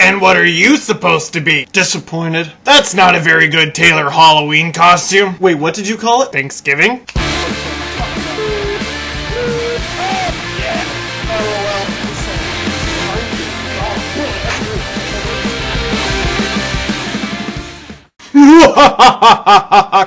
And what are you supposed to be? Disappointed. That's not a very good Taylor Halloween costume. Wait, what did you call it? Thanksgiving?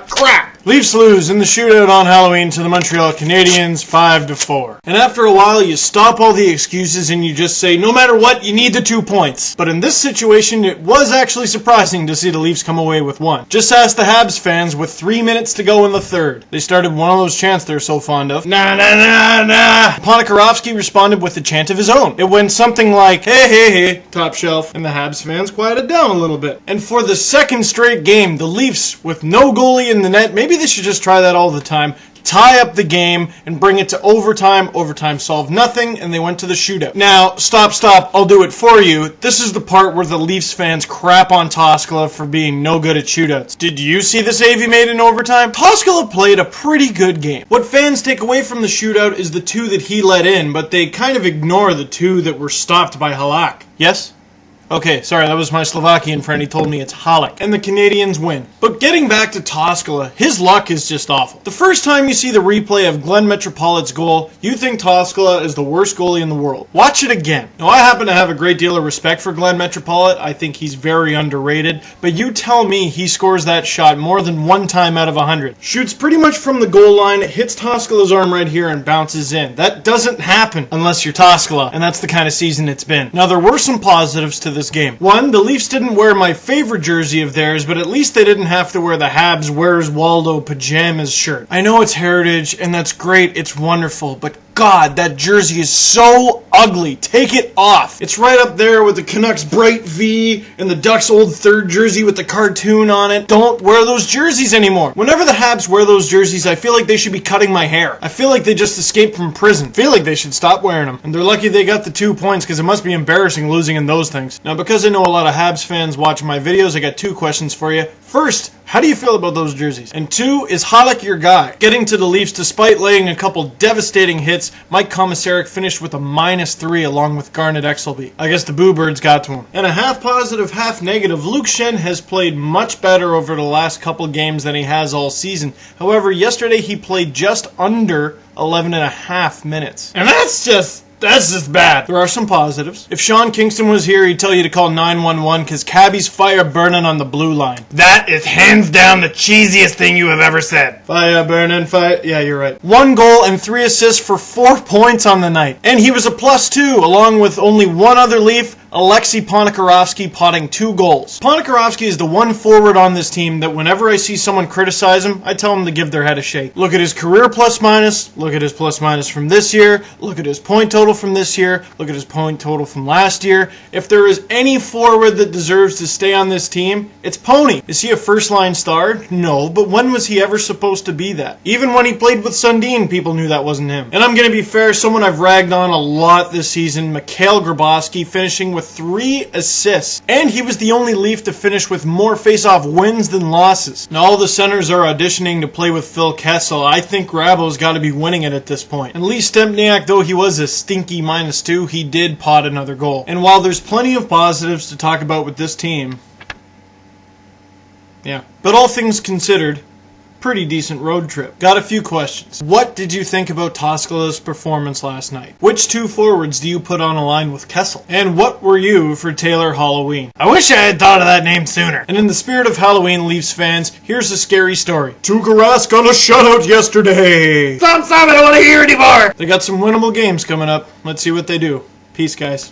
Crap! Leafs lose in the shootout on Halloween to the Montreal Canadiens 5-4. And after a while, you stop all the excuses and you just say, no matter what, you need the 2 points. But in this situation, it was actually surprising to see the Leafs come away with one. Just ask the Habs fans with 3 minutes to go in the third. They started one of those chants they're so fond of. Nah, nah, nah, nah. Ponikarovsky responded with a chant of his own. It went something like, hey, hey, hey, top shelf. And the Habs fans quieted down a little bit. And for the second straight game, the Leafs, with no goalie in the net, maybe they should just try that all the time, tie up the game and bring it to overtime. Overtime solved nothing, and they went to the shootout. Now, stop, I'll do it for you. This is the part where the Leafs fans crap on Toskala for being no good at shootouts. Did you see the save he made in overtime? Toskala played a pretty good game. What fans take away from the shootout is the 2 that he let in, but they kind of ignore the 2 that were stopped by Halak. Yes? Okay, sorry, that was my Slovakian friend. He told me it's Halak. And the Canadiens win. But getting back to Toskala, his luck is just awful. The first time you see the replay of Glenn Metropolit's goal, you think Toskala is the worst goalie in the world. Watch it again. Now, I happen to have a great deal of respect for Glenn Metropolit. I think he's very underrated. But you tell me he scores that shot more than 1 time out of 100. Shoots pretty much from the goal line, hits Toskala's arm right here, and bounces in. That doesn't happen unless you're Toskala, and that's the kind of season it's been. Now, there were some positives to this game. One, the Leafs didn't wear my favorite jersey of theirs, but at least they didn't have to wear the Habs Where's Waldo pajamas shirt. I know it's heritage, and that's great, it's wonderful, but God, that jersey is so ugly. Take it off. It's right up there with the Canucks bright V and the Ducks old third jersey with the cartoon on it. Don't wear those jerseys anymore. Whenever the Habs wear those jerseys, I feel like they should be cutting my hair. I feel like they just escaped from prison. I feel like they should stop wearing them. And they're lucky they got the 2 points because it must be embarrassing losing in those things. Now, because I know a lot of Habs fans watch my videos, I got 2 questions for you. First, how do you feel about those jerseys? And 2, is Halak your guy? Getting to the Leafs, despite laying a couple devastating hits, Mike Komisarek finished with a -3 along with Garnet Exelby. I guess the Boo Birds got to him. And a half positive, half negative, Luke Schenn has played much better over the last couple games than he has all season. However, yesterday he played just under 11.5 minutes. And that's just bad. There are some positives. If Sean Kingston was here, he'd tell you to call 911 because Cabby's fire burning on the blue line. That is hands down the cheesiest thing you have ever said. Fire burning, fire. Yeah, you're right. 1 goal and 3 assists for 4 points on the night. And he was a +2, along with only 1 other Leaf, Alexei Ponikarovsky, potting 2 goals. Ponikarovsky is the one forward on this team that whenever I see someone criticize him, I tell him to give their head a shake. Look at his career plus-minus, look at his plus-minus from this year, look at his point total from this year, look at his point total from last year. If there is any forward that deserves to stay on this team, it's Pony. Is he a first-line star? No, but when was he ever supposed to be that? Even when he played with Sundin, people knew that wasn't him. And I'm going to be fair, someone I've ragged on a lot this season, Mikhail Grabowski, finishing with 3 assists. And he was the only Leaf to finish with more face-off wins than losses. Now all the centers are auditioning to play with Phil Kessel. I think Grabo's got to be winning it at this point. And Lee Stempniak, though he was a stinky -2, he did pot another goal. And while there's plenty of positives to talk about with this team, yeah. But all things considered, pretty decent road trip. Got a few questions. What did you think about Toskala's performance last night? Which 2 forwards do you put on a line with Kessel? And what were you for Taylor Halloween? I wish I had thought of that name sooner. And in the spirit of Halloween, Leafs fans, here's a scary story. Tuukka Rask on a shutout yesterday. Stop, I don't want to hear anymore. They got some winnable games coming up. Let's see what they do. Peace, guys.